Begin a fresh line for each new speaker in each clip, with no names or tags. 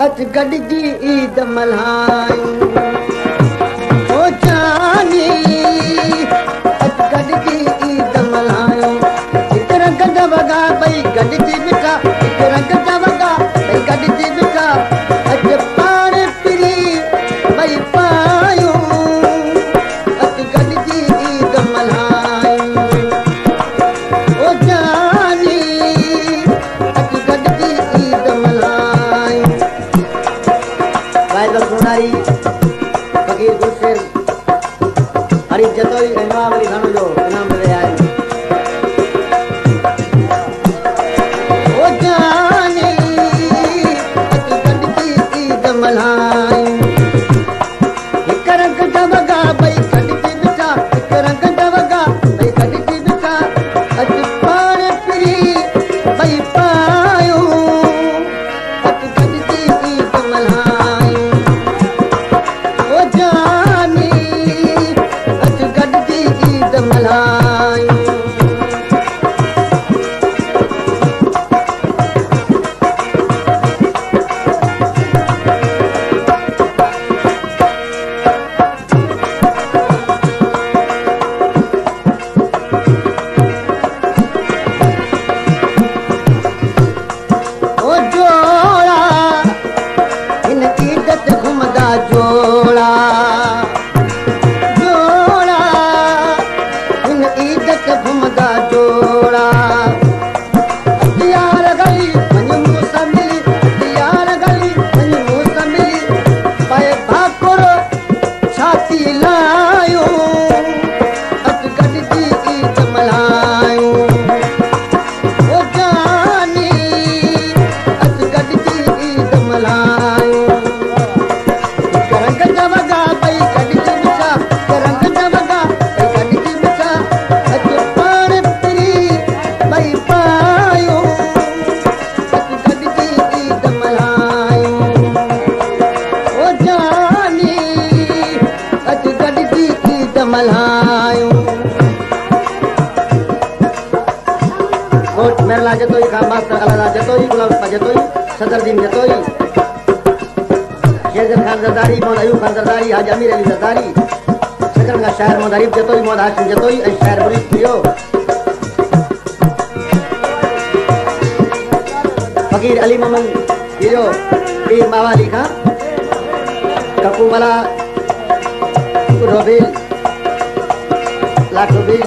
अच गॾिजी ईद मल्हायूं ओ जानी अच गॾिजी ईद मल्हायूं हिकु रंग जा वॻा ॿई गॾिजी बिठा हिकु रंग जा वॻा ॿई गॾिजी बिठा अच पाण फिरी ॿई पायूं अच गॾिजी ईद मल्हायूं ओ जानी अच गॾिजी ईद मल्हायूं सोनारी फकीर गुलशेर हरीफ जतोई इमाम अली खान जो इनाम मिले आए ओ जानी अच गॾिजी ईद मल्हायूं हिकु रंग जा वॻा ॿई गॾिजी बिठा हिकु रंग जा वॻा ॿई गॾिजी बिठा अच पाण फिरी ॿई पायूं अच गॾिजी ईद मल्हायूं जतोई खां मास्टर अलाला जतोई गुलाम जतोई सदरदीन जतोई शेजर खान जरदारी मोहम्मद अयूब खान जरदारी हाजी अमीर अली जरदारी शकरन का शायर मोहम्मद हरीफ जतोई मोहम्मद हाशिम जतोई ऐं शायर मुरीद थियो फकीर अली मोहम्मद थियो पीर मावाली खां कपू मला रोबिल लाखोबिल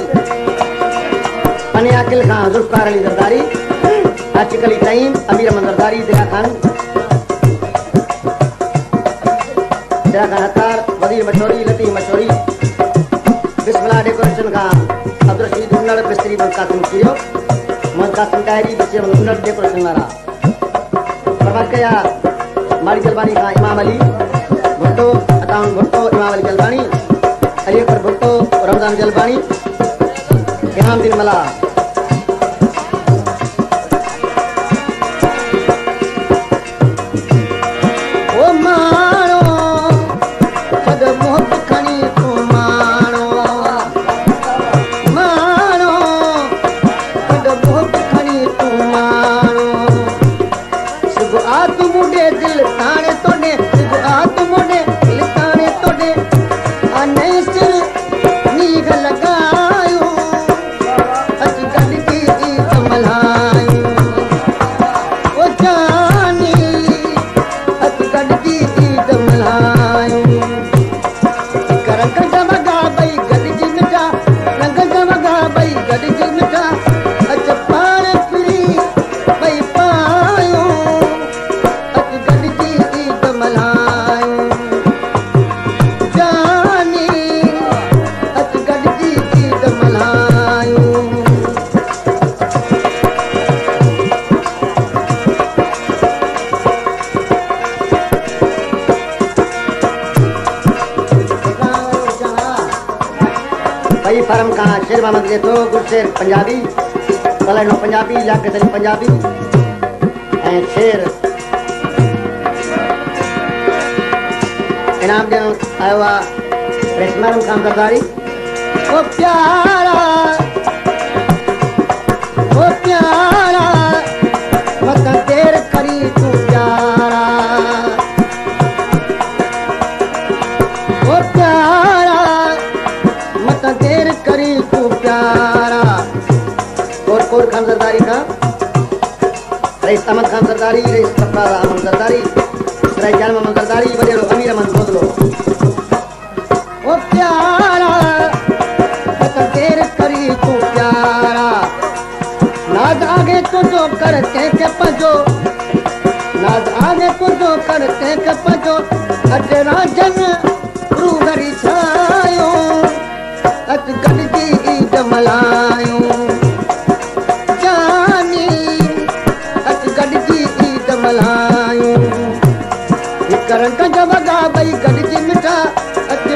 पनियाकिल खां जुल्फकार अली जरदारी आशिक अली तईम अमीर अहमद जरदारी दिला खान हतार वजीर मशहूरी लतीफ मशहूरी बिस्मिल्लाह डेकोरेशन खां अब्दुल रशीद उन्नड़ मिस्त्री मोहम्मद कासिम कियो मोहम्मद कासिम डायरी बच्चे उन्नड़ डेकोरेशन वाला प्रभात कया माड़ी जलबानी खां इमाम अली भुट्टो अताउन भुट्टो इमाम अली जलबानी अली अकबर भुट्टो रमजान जलबानी इनाम दिन मला फरम का शेर मोहम्मद के तो गुरशेर पंजाबी कलनो पंजाबी इलाके तरी पंजाबी ऐं शेर इनाम ॾियणु आयो आहे रेशमारम खान जरदारी ओ प्यारा मत देर करी तू प्यारा अहमद खान सरदारी रईस सरफराज अहमद सरदारी सराय जान मोहम्मद सरदारी वडेरो अमीर अहमद बोतलो ओ प्यारा तक देर करी तू प्यारा नाज आगे तुझो करते के पजो नाज आगे तुझो करते के पजो अज राजन रू घरी छायो अज गॾजी ईद मल्हायूं जानी अज गॾजी ईद मल्हायूं हिक रंग जा वॻा ॿई गॾजी मिठा अज